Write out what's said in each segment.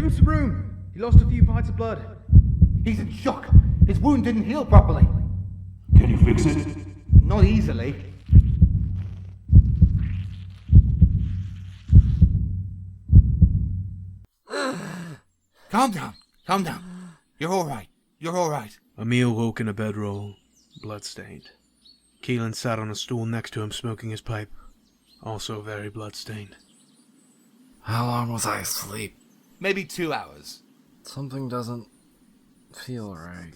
Give him some room. He lost a few pints of blood. He's in shock. His wound didn't heal properly. Can you fix it? Not easily. Calm down. You're alright. Aemil woke in a bedroll, blood-stained. Kellan sat on a stool next to him smoking his pipe, also very blood-stained. How long was I asleep? Maybe 2 hours. Something doesn't feel right.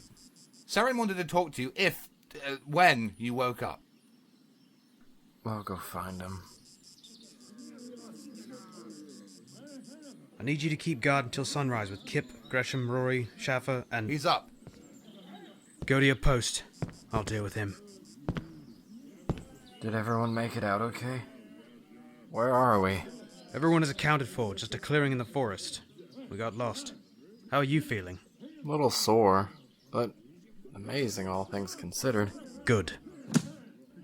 Sarin wanted to talk to you when you woke up. I'll go find him. I need you to keep guard until sunrise with Kip, Gresham, Rory, Schaffer, and... He's up. Go to your post. I'll deal with him. Did everyone make it out okay? Where are we? Everyone is accounted for, just a clearing in the forest. We got lost. How are you feeling? A little sore, but amazing all things considered. Good.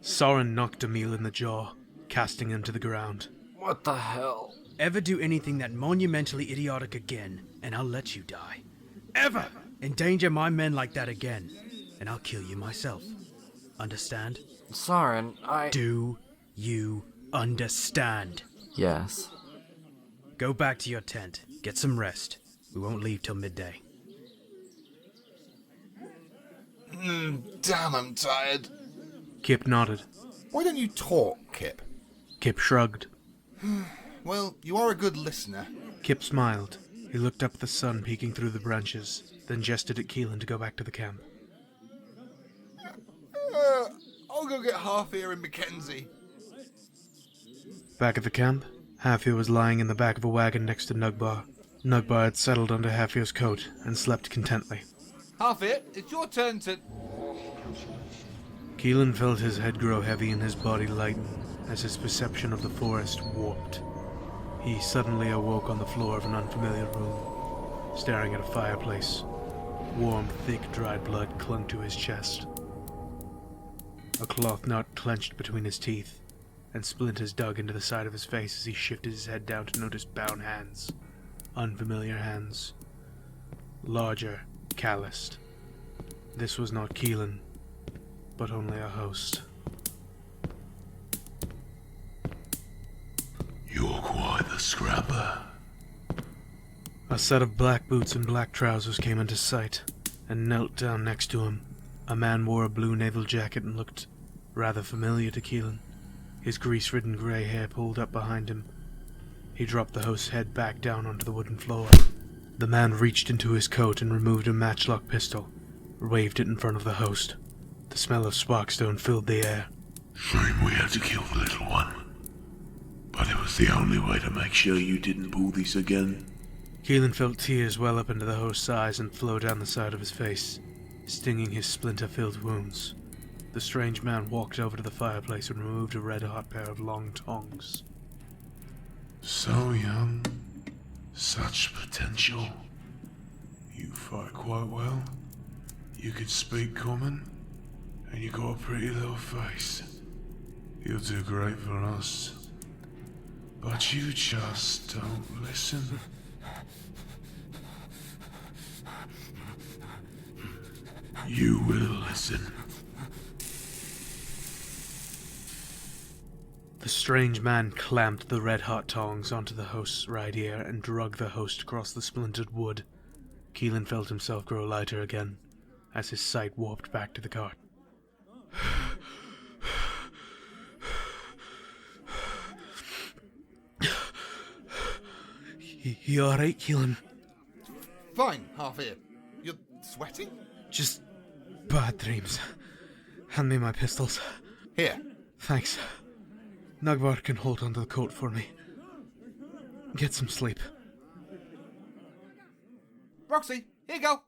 Sarin knocked Aemil in the jaw, casting him to the ground. What the hell? Ever do anything that monumentally idiotic again, and I'll let you die. Ever endanger my men like that again, and I'll kill you myself. Understand? Sarin, Do you understand? Yes. Go back to your tent. Get some rest. We won't leave till midday. Damn, I'm tired. Kip nodded. Why don't you talk, Kip? Kip shrugged. Well, you are a good listener. Kip smiled. He looked up at the sun peeking through the branches, then gestured at Kellan to go back to the camp. I'll go get Half-ear and Mackenzie. Back at the camp, Half-ear was lying in the back of a wagon next to Nugbar. Nugbar had settled under Half-ear's coat and slept contently. Half-ear, it's your turn to... Kellan felt his head grow heavy and his body lighten as his perception of the forest warped. He suddenly awoke on the floor of an unfamiliar room, staring at a fireplace. Warm, thick, dried blood clung to his chest. A cloth knot clenched between his teeth, and splinters dug into the side of his face as he shifted his head down to notice bound hands. Unfamiliar hands. Larger, calloused. This was not Kellan, but only a host. You're quite the scrapper. A set of black boots and black trousers came into sight, and knelt down next to him. A man wore a blue naval jacket and looked rather familiar to Kellan, his grease-ridden grey hair pulled up behind him. He dropped the host's head back down onto the wooden floor. The man reached into his coat and removed a matchlock pistol, waved it in front of the host. The smell of sparkstone filled the air. Shame we had to kill the little one. But it was the only way to make sure you didn't pull this again. Kellan felt tears well up into the host's eyes and flow down the side of his face, stinging his splinter-filled wounds. The strange man walked over to the fireplace and removed a red-hot pair of long tongs. So young, such potential. You fight quite well. You could speak common, and you got a pretty little face. You'll do great for us. But you just don't listen. You will listen. The strange man clamped the red-hot tongs onto the host's right ear and dragged the host across the splintered wood. Kellan felt himself grow lighter again, as his sight warped back to the cart. You alright, Kellan? Fine, Half-ear. You're sweating? Just bad dreams. Hand me my pistols. Here. Thanks. Nugbar can hold onto the coat for me. Get some sleep. Roxy, here you go.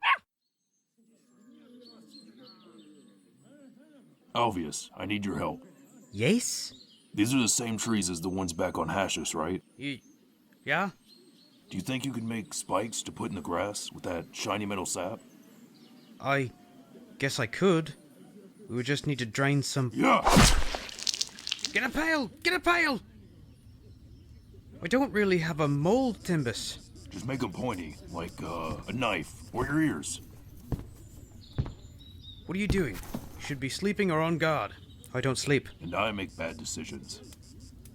Obvious, I need your help. Yes? These are the same trees as the ones back on Hashus, right? Yeah? Do you think you could make spikes to put in the grass with that shiny metal sap? I guess I could. We would just need to drain some... Yeah! Get a pail! Get a pail! We don't really have a mold, Thimbis. Just make them pointy, like a knife, or your ears. What are you doing? You should be sleeping or on guard. I don't sleep. And I make bad decisions.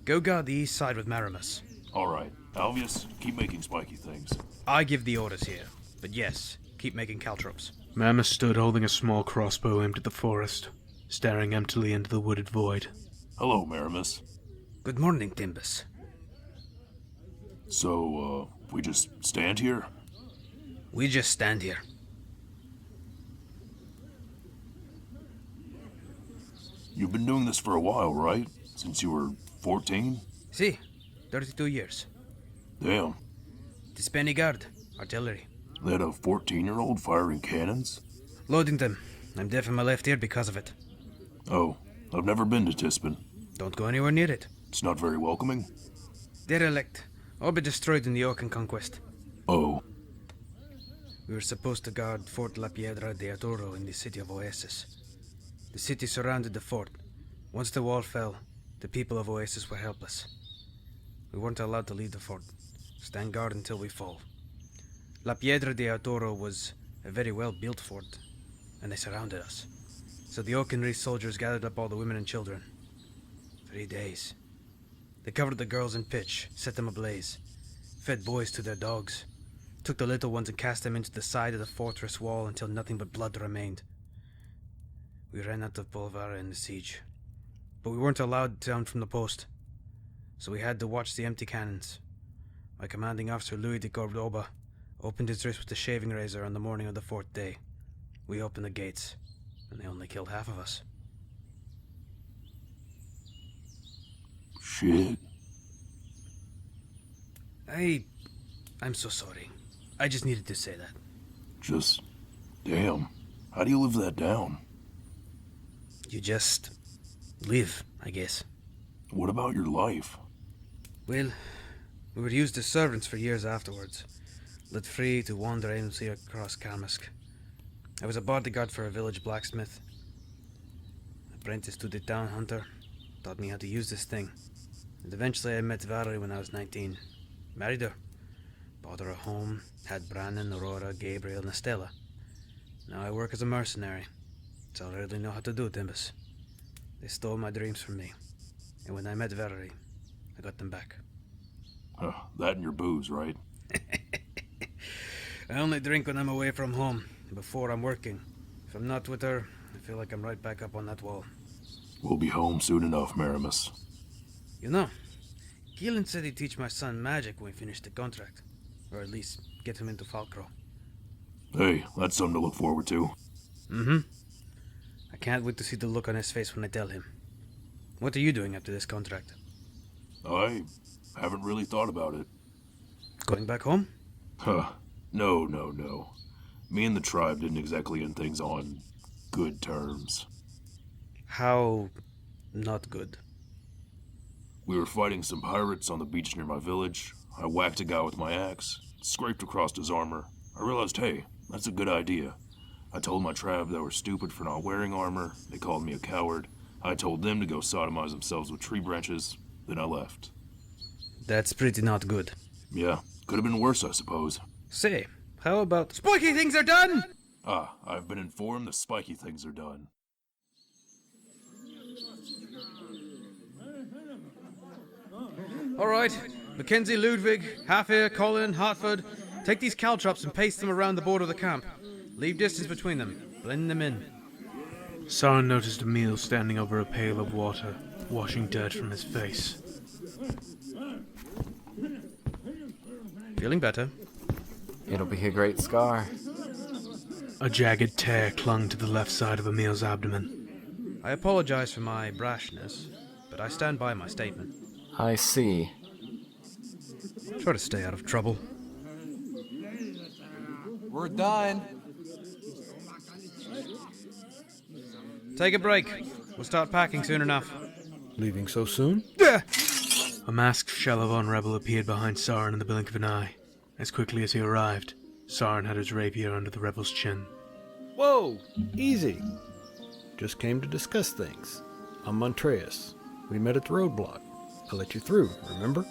Go guard the east side with Marimus. Alright, Alvius, keep making spiky things. I give the orders here. But yes, keep making caltrops. Marimus stood holding a small crossbow aimed at the forest, staring emptily into the wooded void. Hello, Marimus. Good morning, Thimbis. So, we just stand here? We just stand here. You've been doing this for a while, right? Since you were 14? See, 32 years. Damn. Dispeni guard, artillery. They had a 14-year-old firing cannons? Loading them. I'm deaf in my left ear because of it. Oh, I've never been to Tispin. Don't go anywhere near it. It's not very welcoming. Derelict. All but destroyed in the Oaken conquest. Oh, We were supposed to guard Fort La Piedra de Adoro in the city of Oasis. The city surrounded the fort. Once the wall fell, the people of Oasis were helpless. We weren't allowed to leave the fort. Stand guard until we fall. La Piedra de Adoro was a very well-built fort, and they surrounded us. So the Oakenry soldiers gathered up all the women and children. 3 days. They covered the girls in pitch, set them ablaze, fed boys to their dogs, took the little ones and cast them into the side of the fortress wall until nothing but blood remained. We ran out of Polvara in the siege, but we weren't allowed down from the post, so we had to watch the empty cannons. My commanding officer, Louis de Cordoba, opened his wrist with a shaving razor on the morning of the 4th day. We opened the gates, and they only killed half of us. shit. I'm so sorry. I just needed to say that. Just, damn. How do you live that down? You just live, I guess. What about your life? Well, we were used as servants for years afterwards, let free to wander aimlessly across Karmask. I was a bodyguard for a village blacksmith. Apprenticed to the town hunter, taught me how to use this thing. And eventually I met Valerie when I was 19. Married her. Bought her a home, had Brandon, Aurora, Gabriel, and Estella. Now I work as a mercenary. That's all I really know how to do, Thimbis. They stole my dreams from me. And when I met Valerie, I got them back. That and your booze, right? I only drink when I'm away from home, before I'm working. If I'm not with her, I feel like I'm right back up on that wall. We'll be home soon enough, Marimus. You know, Kellan said he'd teach my son magic when we finish the contract. Or at least get him into Falkro. Hey, that's something to look forward to. Mm-hmm. I can't wait to see the look on his face when I tell him. What are you doing after this contract? I haven't really thought about it. Going back home? No. Me and the tribe didn't exactly end things on good terms. How not good? We were fighting some pirates on the beach near my village. I whacked a guy with my axe, scraped across his armor. I realized, hey, that's a good idea. I told my tribe they were stupid for not wearing armor. They called me a coward. I told them to go sodomize themselves with tree branches. Then I left. That's pretty not good. Yeah, could have been worse, I suppose. Say, how about spiky things are done? I've been informed the spiky things are done. All right, Mackenzie, Ludwig, Half-ear, Colin, Hartford, take these caltrops and paste them around the border of the camp. Leave distance between them. Blend them in. Sarin noticed Aemil standing over a pail of water, washing dirt from his face. Feeling better? It'll be a great scar. A jagged tear clung to the left side of Aemil's abdomen. I apologize for my brashness, but I stand by my statement. I see. Try to stay out of trouble. We're done. Take a break. We'll start packing soon enough. Leaving so soon? A masked Shalavon rebel appeared behind Sarin in the blink of an eye. As quickly as he arrived, Sarin had his rapier under the rebel's chin. Whoa! Easy. Just came to discuss things. I'm Montraeus. We met at the roadblock. I let you through, remember?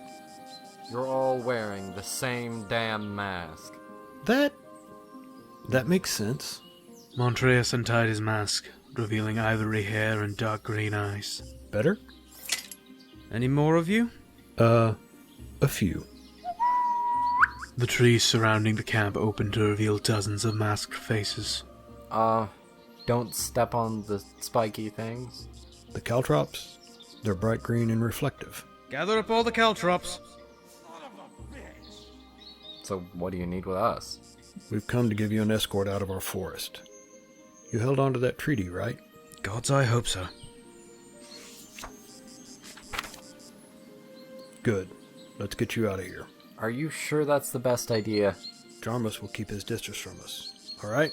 You're all wearing the same damn mask. That makes sense. Montraeus untied his mask, revealing ivory hair and dark green eyes. Better? Any more of you? A few. The trees surrounding the camp opened to reveal dozens of masked faces. Don't step on the spiky things. The caltrops? They're bright green and reflective. Gather up all the caltrops. So what do you need with us? We've come to give you an escort out of our forest. You held on to that treaty, right? Gods, I hope so. Good. Let's get you out of here. Are you sure that's the best idea? Jarmus will keep his distance from us. Alright?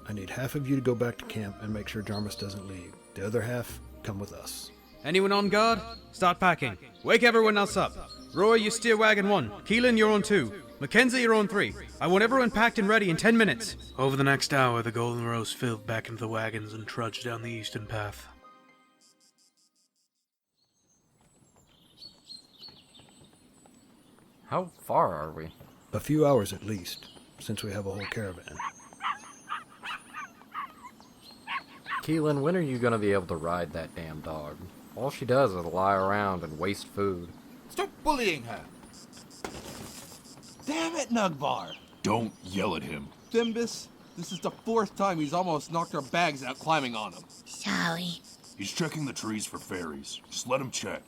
I need half of you to go back to camp and make sure Jarmus doesn't leave. The other half, come with us. Anyone on guard? Start packing. Wake everyone else up. Roy, you steer wagon 1. Kellan, you're on 2. Mackenzie, you're on 3. I want everyone packed and ready in 10 minutes. Over the next hour, the Golden Rose filled back into the wagons and trudged down the eastern path. How far are we? A few hours at least, since we have a whole caravan. Keelan, when are you gonna be able to ride that damn dog? All she does is lie around and waste food. Stop bullying her. Damn it, Nugbar. Don't yell at him. Thimbis, this is the 4th time he's almost knocked our bags out climbing on them. Sorry. He's checking the trees for fairies. Just let him check.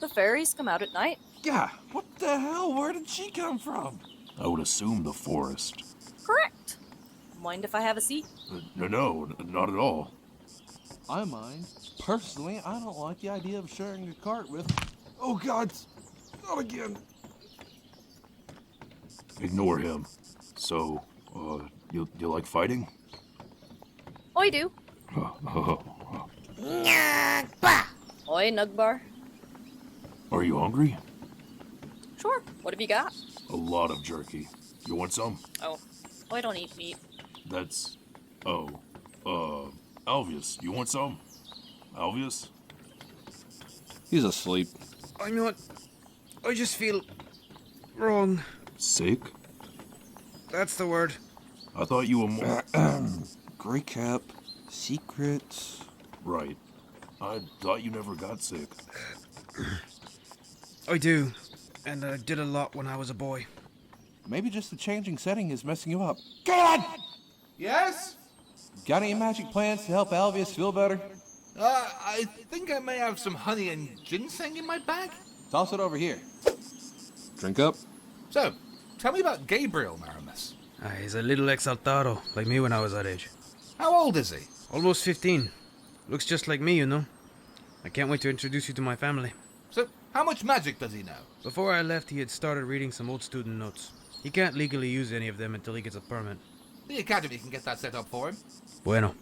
The fairies come out at night. Yeah, what the hell? Where did she come from? I would assume the forest. Correct. Mind if I have a seat? No, not at all. I mind. Personally, I don't like the idea of sharing a cart with... Oh, God! Not again! Ignore him. So, you like fighting? I do. Nugbar. Oi, Nugbar. Are you hungry? Sure. What have you got? A lot of jerky. You want some? Oh, I don't eat meat. That's... Alvius, you want some? Alvius? He's asleep. I'm not... I just feel... wrong. Sick? That's the word. I thought you were more... Grey cap. Secrets. Right. I thought you never got sick. I do. And I did a lot when I was a boy. Maybe just the changing setting is messing you up. God! Yes? Got any magic plans to help Alvius feel better? I think I may have some honey and ginseng in my bag. Toss it over here. Drink up. So, tell me about Gabriel, Marimus. He's a little exaltado, like me when I was that age. How old is he? Almost 15. Looks just like me, you know. I can't wait to introduce you to my family. So, how much magic does he know? Before I left, he had started reading some old student notes. He can't legally use any of them until he gets a permit. The Academy can get that set up for him. Bueno.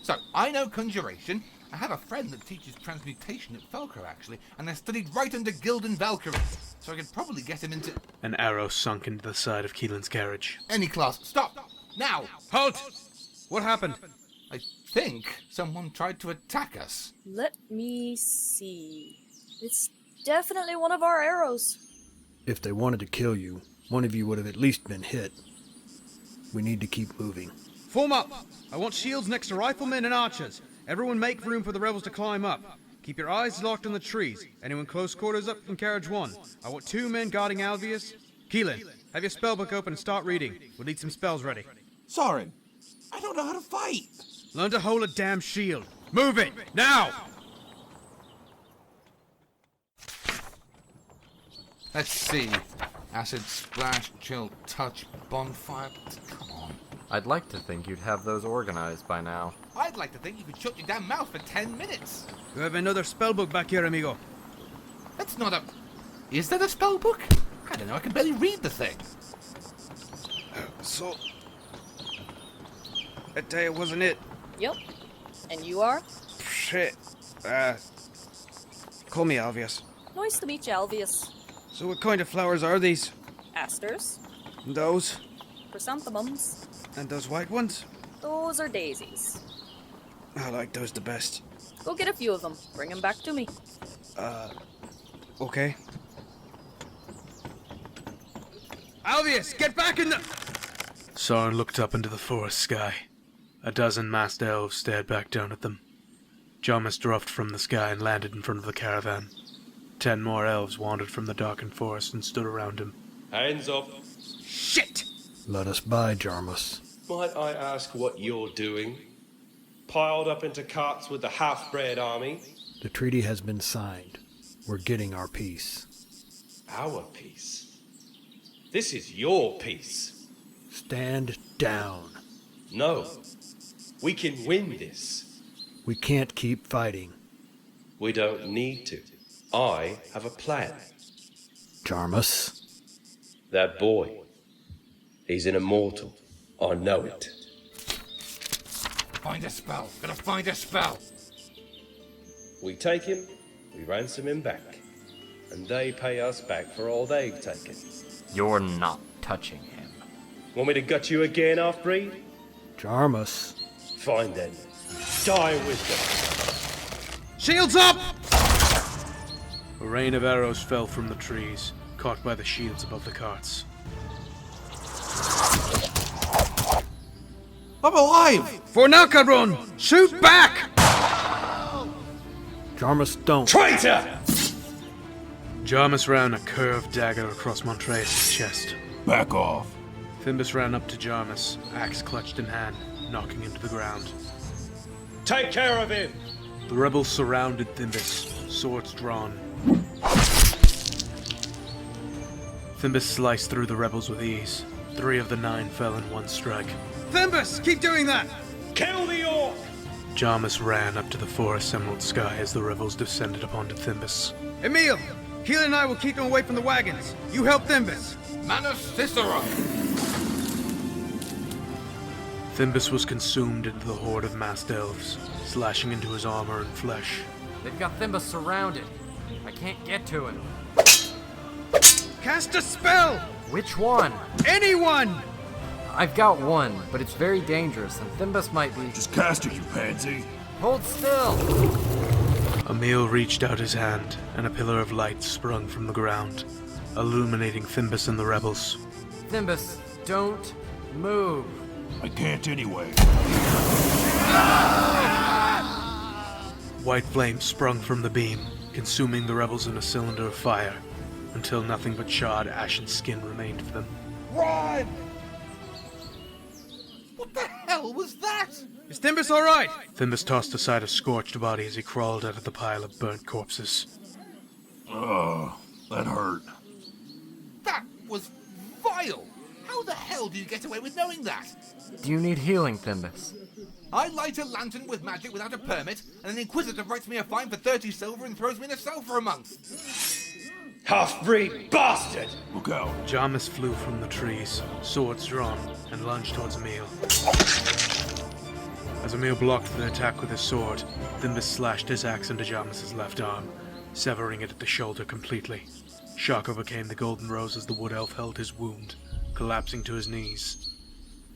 So, I know conjuration. I have a friend that teaches transmutation at Felcro, actually, and I studied right under Gildan Valkyrie, so I could probably get him into... An arrow sunk into the side of Keelan's carriage. Any class. Stop! Now! Halt! What happened? I think someone tried to attack us. Let me see. It's definitely one of our arrows. If they wanted to kill you, one of you would have at least been hit. We need to keep moving. Form up! I want shields next to riflemen and archers. Everyone make room for the rebels to climb up. Keep your eyes locked on the trees. Anyone close quarters up from carriage 1. I want 2 men guarding Alvius. Kellan, have your spellbook open and start reading. We'll need some spells ready. Sarin, I don't know how to fight. Learn to hold a damn shield. Move it! Now! Let's see. Acid splash, chill touch, bonfire. Come on. I'd like to think you'd have those organized by now. I'd like to think you could shut your damn mouth for 10 minutes. You have another spellbook back here, amigo. That's not a... Is that a spell book? I don't know, I can barely read the thing. So... Edea wasn't it? Yep. And you are? Shit. Call me Alvius. Nice to meet you, Alvius. So what kind of flowers are these? Asters. And those? Chrysanthemums. And those white ones? Those are daisies. I like those the best. Go get a few of them. Bring them back to me. Okay. Alvius, get back in the... Sarin looked up into the forest sky. A dozen masked elves stared back down at them. Jarmus dropped from the sky and landed in front of the caravan. 10 more elves wandered from the darkened forest and stood around him. Hands up. Shit! Let us by, Jarmus. Might I ask what you're doing? Piled up into carts with the half-bred army? The treaty has been signed. We're getting our peace. Our peace? This is your peace. Stand down. No. We can win this. We can't keep fighting. We don't need to. I have a plan. Jarmus. That boy. He's an immortal. I know it. Find a spell. Gotta find a spell. We take him, we ransom him back. And they pay us back for all they've taken. You're not touching him. Want me to gut you again, half-breed? Jarmus. Fine then. Die with them. Shields up! A rain of arrows fell from the trees, caught by the shields above the carts. I'm alive! For Nugbar! Shoot back! Jarmus, don't. Traitor! Jarmus ran a curved dagger across Montraeus' chest. Back off. Thimbis ran up to Jarmus, axe clutched in hand, knocking him to the ground. Take care of him! The rebels surrounded Thimbis, swords drawn. Thimbis sliced through the rebels with ease. 3 of the 9 fell in one strike. Thimbis, keep doing that! Kill the orc! Jarmus ran up to the forest emerald sky as the rebels descended upon Thimbis. Aemil, Kellan and I will keep them away from the wagons. You help Thimbis. Manus Cicero! Thimbis was consumed into the horde of masked elves, slashing into his armor and flesh. They've got Thimbis surrounded. I can't get to him. Cast a spell! Which one? Anyone! I've got one, but it's very dangerous, and Thimbis might be... Just cast it, you pansy. Hold still! Aemil reached out his hand, and a pillar of light sprung from the ground, illuminating Thimbis and the rebels. Thimbis, don't move. I can't anyway. White flame sprung from the beam, consuming the rebels in a cylinder of fire, until nothing but charred, ashen skin remained of them. Run! What the hell was that? Is Thimbis alright? Thimbis tossed aside a scorched body as he crawled out of the pile of burnt corpses. Oh, that hurt. That was vile! How the hell do you get away with knowing that? Do you need healing, Thimbis? I light a lantern with magic without a permit, and an inquisitor writes me a fine for 30 silver and throws me in a cell for a month. Half-breed bastard! Look out. Jarmus flew from the trees, swords drawn, and lunged towards Aemil. As Aemil blocked the attack with his sword, Thimbis slashed his axe into Jarmus's left arm, severing it at the shoulder completely. Shock overcame the golden rose as the wood elf held his wound, collapsing to his knees.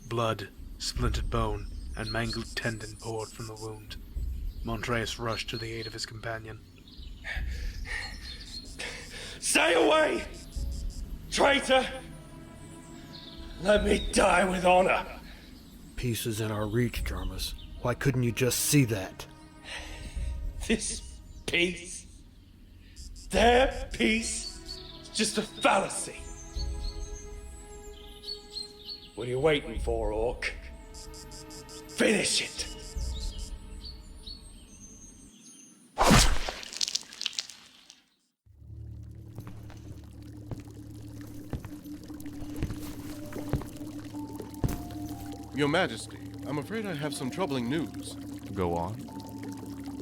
Blood, splintered bone, and mangled tendon poured from the wound. Montraeus rushed to the aid of his companion. Stay away! Traitor! Let me die with honor! Peace is in our reach, Jarmus. Why couldn't you just see that? This peace, their peace, is just a fallacy. What are you waiting for, Orc? Finish it! Your Majesty, I'm afraid I have some troubling news. Go on.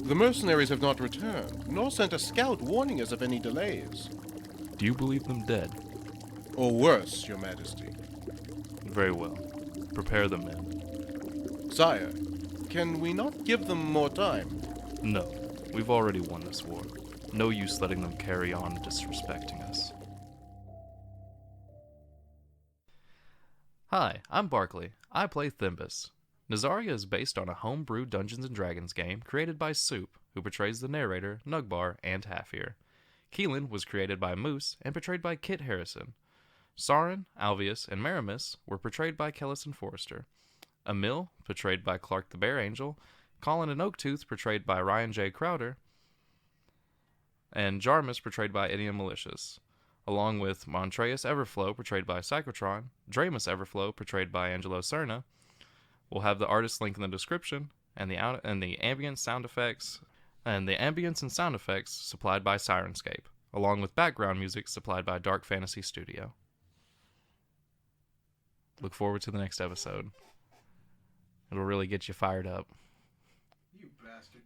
The mercenaries have not returned, nor sent a scout warning us of any delays. Do you believe them dead? Or worse, Your Majesty. Very well. Prepare the men. Sire, can we not give them more time? No. We've already won this war. No use letting them carry on disrespecting us. Hi, I'm Barkley. I play Thimbis. Nazaria is based on a homebrew Dungeons & Dragons game created by Soup, who portrays the narrator, Nugbar and Half-ear. Kellan was created by Moose and portrayed by Kit Harrison. Sarin, Alvius, and Marimus were portrayed by Kellison Forrester. Aemil, portrayed by Clark the Bear Angel. Colin and Oaktooth, portrayed by Ryan J. Crowder. And Jarmus, portrayed by Idiom Malicious. Along with Montraeus Everflow, portrayed by Cykotron. Draemus Everflow, portrayed by Angelo Cerna. We'll have the artist link in the description, and the ambience sound effects, and the ambience and sound effects supplied by Syrinscape, along with background music supplied by Dark Fantasy Studio. Look forward to the next episode. It'll really get you fired up. You bastard.